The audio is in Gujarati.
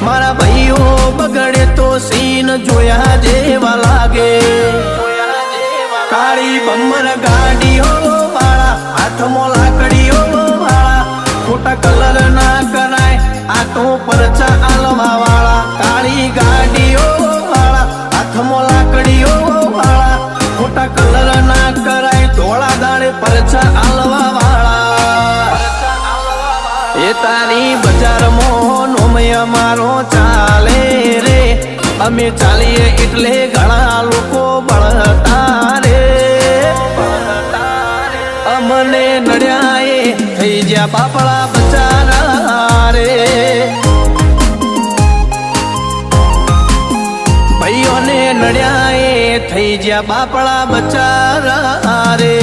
મારા ભાઈઓ બગડે તો સીન જોયા જેવા લાગે કાળી બમ્મર ગાડીઓ વાળા હાથમાં લાકડીઓ વાળા ખોટા કલર ના કરાય આ તો પરચા આલવા વાળા કાળી ગાડીઓ વાળા હાથમાં લાકડીઓ વાળા ખોટા કલર ના કરાય ધોળા દાડે પરચા આલવા વાળા એ તારી બજારમાં નોમય મારો ચાલે રે અમે ચાલીએ એટલે ઘણા લોકો બળતા રે અમને નડ્યા એ થઈ જ્યાં બાપડા બચારા રે ભાઈઓને નડ્યા એ થઈ જ્યાં બાપડા બચારા રે